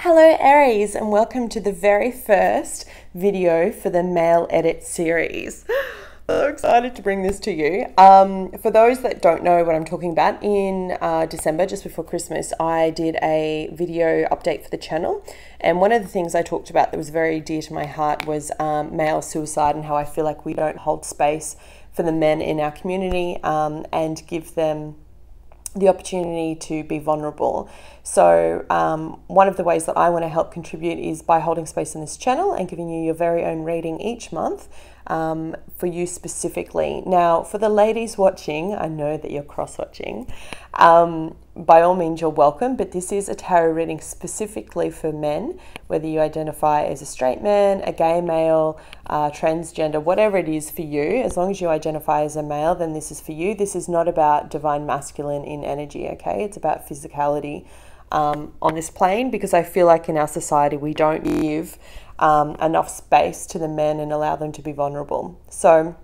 Hello Aries, and welcome to the very first video for the male edit series. So excited to bring this to you. For those that don't know what I'm talking about, in December, just before Christmas, I did a video update for the channel. And one of the things I talked about that was very dear to my heart was male suicide, and how I feel like we don't hold space for the men in our community and give them the opportunity to be vulnerable. So one of the ways that I want to help contribute is by holding space in this channel and giving you your very own reading each month for you specifically. Now, for the ladies watching, I know that you're cross-watching. By all means, you're welcome, but this is a tarot reading specifically for men, whether you identify as a straight man, a gay male, transgender, whatever it is for you. As long as you identify as a male, then this is for you. This is not about divine masculine in energy, okay? It's about physicality on this plane, because I feel like in our society we don't give enough space to the men and allow them to be vulnerable. So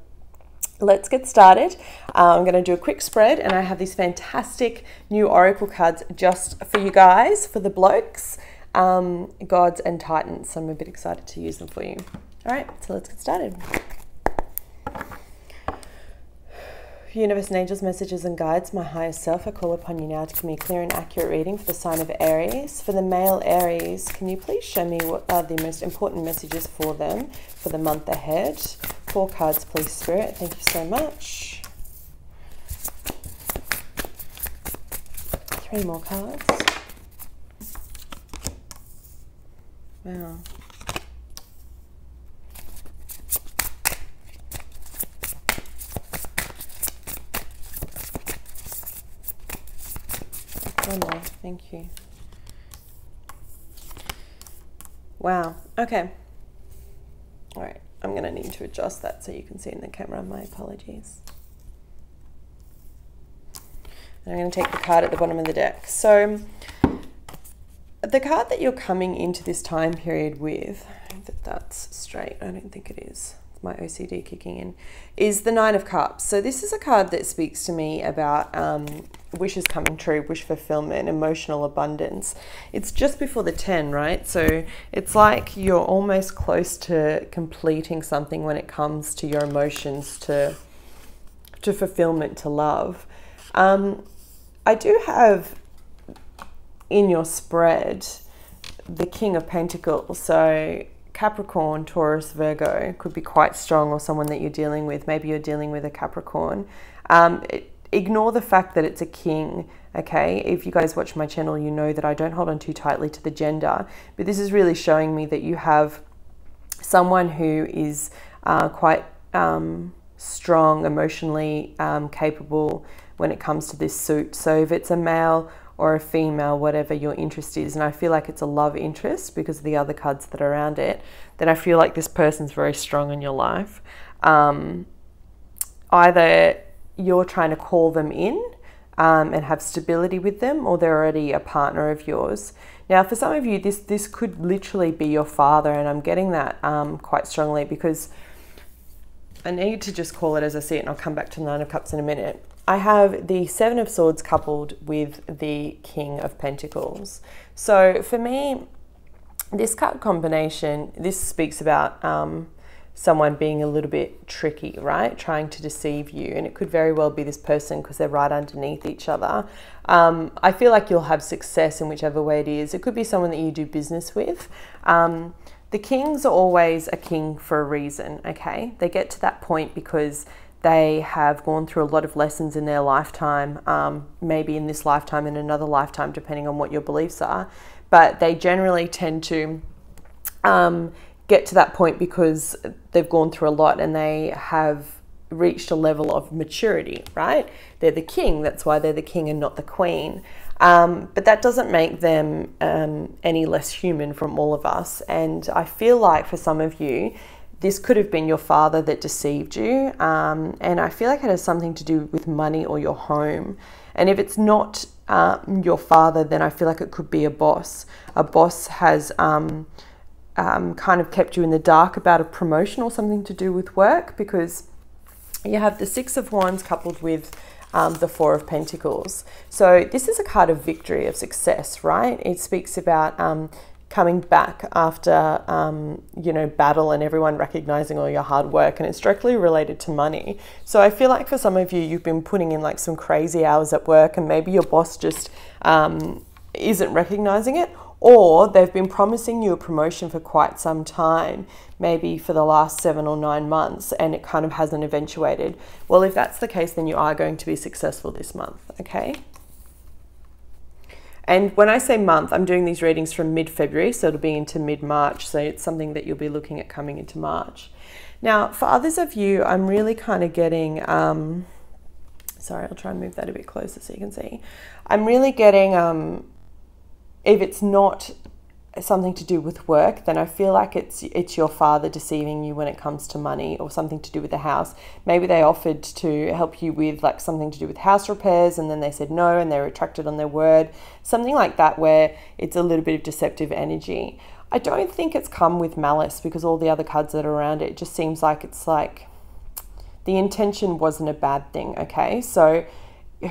let's get started. I'm going to do a quick spread, and I have these fantastic new oracle cards just for you guys, for the blokes, gods and titans. So I'm a bit excited to use them for you. All right, so let's get started. Universe and angels, messages and guides, my higher self, I call upon you now to give me a clear and accurate reading for the sign of Aries. For the male Aries, can you please show me what are the most important messages for them for the month ahead? 4 cards, please, Spirit. Thank you so much. 3 more cards. Wow. One more, thank you. Wow, okay. All right, I'm gonna need to adjust that so you can see in the camera. My apologies. And I'm gonna take the card at the bottom of the deck. So the card that you're coming into this time period with, I think that that's straight, I don't think it is. My OCD kicking in, is the 9 of Cups. So this is a card that speaks to me about wishes coming true, wish fulfillment, emotional abundance. It's just before the 10, right? So it's like you're almost close to completing something when it comes to your emotions, to fulfillment, to love. I do have in your spread the King of Pentacles. So Capricorn, Taurus, Virgo could be quite strong, or someone that you're dealing with. Maybe you're dealing with a Capricorn. Ignore the fact that it's a king, okay? If you guys watch my channel, you know that I don't hold on too tightly to the gender, but this is really showing me that you have someone who is quite strong, emotionally capable when it comes to this suit. So if it's a male or a female, whatever your interest is, and I feel like it's a love interest because of the other cards that are around it, then I feel like this person's very strong in your life. Either you're trying to call them in and have stability with them, or they're already a partner of yours. Now, for some of you, this could literally be your father, and I'm getting that quite strongly, because I need to just call it as I see it, and I'll come back to the 9 of Cups in a minute. I have the 7 of Swords coupled with the King of Pentacles. So for me, this card combination, this speaks about someone being a little bit tricky, right? Trying to deceive you. And it could very well be this person, because they're right underneath each other. I feel like you'll have success in whichever way it is. It could be someone that you do business with. The kings are always a king for a reason, okay? They get to that point because they have gone through a lot of lessons in their lifetime, maybe in this lifetime, in another lifetime, depending on what your beliefs are. But they generally tend to get to that point because they've gone through a lot and they have reached a level of maturity, right? They're the king, that's why they're the king and not the queen. But that doesn't make them any less human from all of us. And I feel like for some of you, this could have been your father that deceived you. And I feel like it has something to do with money or your home. And if it's not your father, then I feel like it could be a boss. A boss has kind of kept you in the dark about a promotion or something to do with work, because you have the 6 of Wands coupled with the 4 of Pentacles. So this is a card of victory, of success, right? It speaks about coming back after, you know, battle and everyone recognizing all your hard work, and it's directly related to money. So I feel like for some of you, you've been putting in like some crazy hours at work, and maybe your boss just isn't recognizing it, or they've been promising you a promotion for quite some time, maybe for the last 7 or 9 months, and it kind of hasn't eventuated. Well, if that's the case, then you are going to be successful this month, okay? And when I say month, I'm doing these readings from mid-February, so it'll be into mid-March. So it's something that you'll be looking at coming into March. Now, for others of you, I'm really kind of getting, sorry, I'll try and move that a bit closer so you can see. I'm really getting, if it's not something to do with work, then I feel like it's your father deceiving you when it comes to money, or something to do with the house. Maybe they offered to help you with like something to do with house repairs, and then they said no and they retracted on their word. Something like that, where it's a little bit of deceptive energy. I don't think it's come with malice, because all the other cards that are around it just seems like it's like the intention wasn't a bad thing, okay? So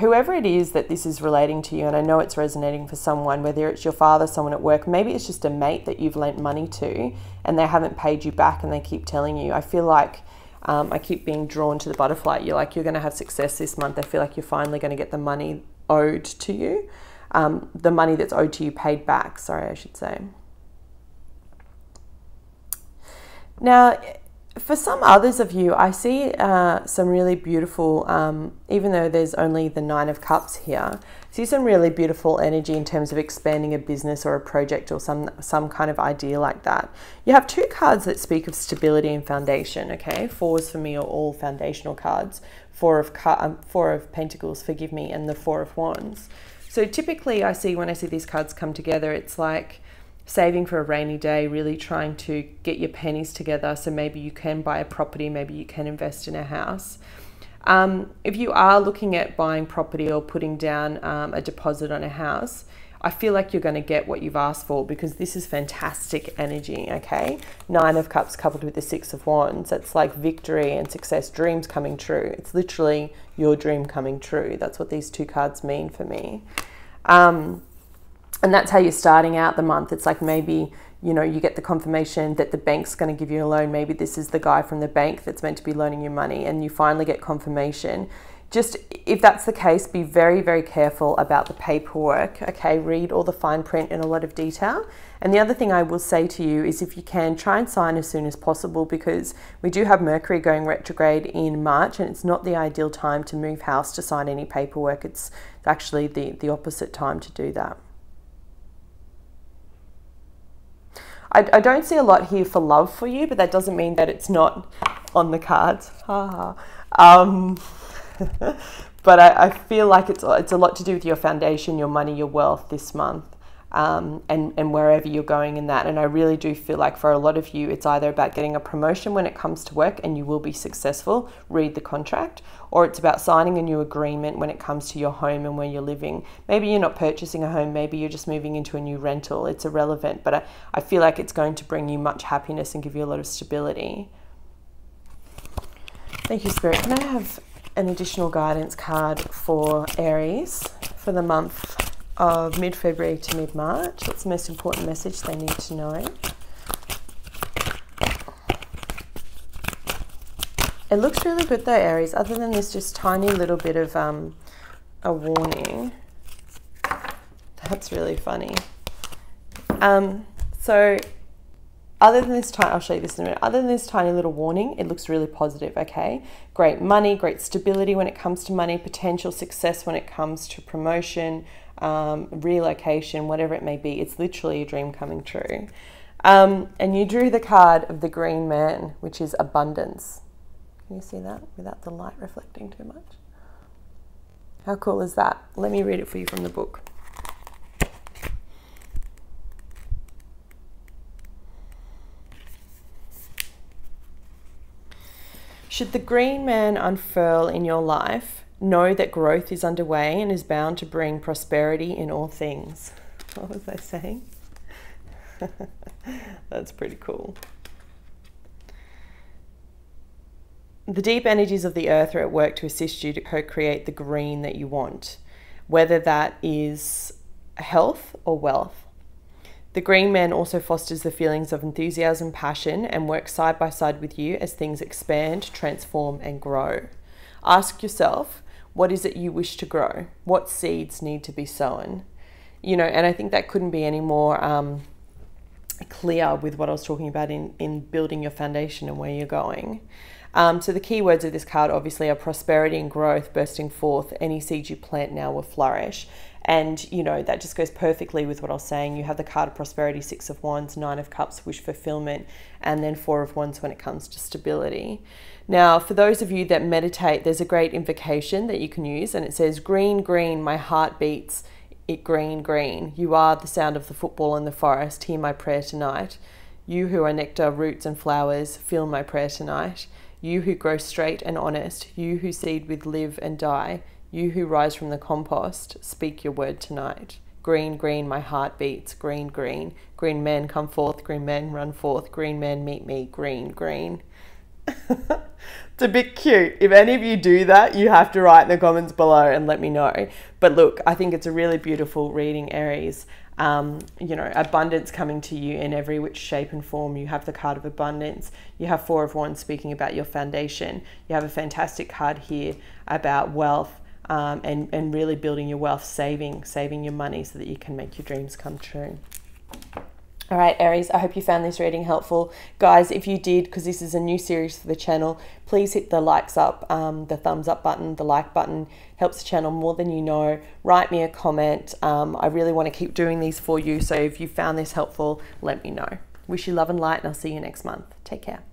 whoever it is that this is relating to you, and I know it's resonating for someone, whether it's your father, someone at work, maybe it's just a mate that you've lent money to and they haven't paid you back and they keep telling you. I feel like I keep being drawn to the butterfly. You're like, you're going to have success this month. I feel like you're finally going to get the money owed to you, the money that's owed to you paid back, sorry, I should say. Now, for some others of you, I see some really beautiful, even though there's only the 9 of Cups here, I see some really beautiful energy in terms of expanding a business or a project or some kind of idea like that. You have 2 cards that speak of stability and foundation, okay? 4s for me are all foundational cards. 4 of Pentacles, forgive me, and the 4 of Wands. So typically I see, when I see these cards come together, it's like saving for a rainy day, really trying to get your pennies together so maybe you can buy a property, maybe you can invest in a house. If you are looking at buying property or putting down a deposit on a house, I feel like you're going to get what you've asked for, because this is fantastic energy, okay? 9 of Cups coupled with the 6 of Wands. It's like victory and success, dreams coming true. It's literally your dream coming true. That's what these 2 cards mean for me. And that's how you're starting out the month. It's like maybe, you know, you get the confirmation that the bank's going to give you a loan. Maybe this is the guy from the bank that's meant to be loaning you money, and you finally get confirmation. Just, if that's the case, be very, very careful about the paperwork, okay? Read all the fine print in a lot of detail. And the other thing I will say to you is, if you can, try and sign as soon as possible, because we do have Mercury going retrograde in March, and it's not the ideal time to move house to sign any paperwork. It's actually the opposite time to do that. I don't see a lot here for love for you, but that doesn't mean that it's not on the cards. But I feel like it's a lot to do with your foundation, your money, your wealth this month, and wherever you're going in that. And I really do feel like for a lot of you, it's either about getting a promotion when it comes to work, and you will be successful, read the contract, or it's about signing a new agreement when it comes to your home and where you're living. Maybe you're not purchasing a home, maybe you're just moving into a new rental. It's irrelevant, but I feel like it's going to bring you much happiness and give you a lot of stability. Thank you, Spirit. Can I have an additional guidance card for Aries for the month of mid-February to mid-March? What's the most important message they need to know? It looks really good though, Aries, other than this just tiny little bit of a warning. That's really funny. So other than this tiny, I'll show you this in a minute. Other than this tiny little warning, it looks really positive, okay? Great money, great stability when it comes to money, potential success when it comes to promotion, relocation, whatever it may be. It's literally a dream coming true. And you drew the card of the Green Man, which is abundance. Can you see that without the light reflecting too much? How cool is that? Let me read it for you from the book. Should the Green Man unfurl in your life, know that growth is underway and is bound to bring prosperity in all things. What was I saying? That's pretty cool. The deep energies of the earth are at work to assist you to co-create the green that you want, whether that is health or wealth. The green man also fosters the feelings of enthusiasm, passion, and works side by side with you as things expand, transform, and grow. Ask yourself, what is it you wish to grow? What seeds need to be sown? You know, and I think that couldn't be any more clear with what I was talking about in building your foundation and where you're going. So the key words of this card obviously are prosperity and growth bursting forth. Any seeds you plant now will flourish. And, you know, that just goes perfectly with what I was saying. You have the card of prosperity, 6 of Wands, 9 of Cups, wish fulfillment, and then 4 of Wands when it comes to stability. Now, for those of you that meditate, there's a great invocation that you can use, and it says, green, green, my heart beats, it green, green. You are the sound of the football in the forest. Hear my prayer tonight. You who are nectar, roots, and flowers, feel my prayer tonight. You who grow straight and honest, you who seed with live and die, you who rise from the compost, speak your word tonight. Green, green, my heart beats, green, green. Green men come forth, green men run forth, green men meet me, green, green. It's a bit cute. If any of you do that, you have to write in the comments below and let me know. But look, I think it's a really beautiful reading, Aries. You know, abundance coming to you in every which shape and form. You have the card of abundance. You have 4 of Wands speaking about your foundation. You have a fantastic card here about wealth and really building your wealth, saving your money so that you can make your dreams come true. All right, Aries, I hope you found this reading helpful. Guys, if you did, because this is a new series for the channel, please hit the likes up, the thumbs up button, the like button. Helps the channel more than you know. Write me a comment. I really want to keep doing these for you. So if you found this helpful, let me know. Wish you love and light, and I'll see you next month. Take care.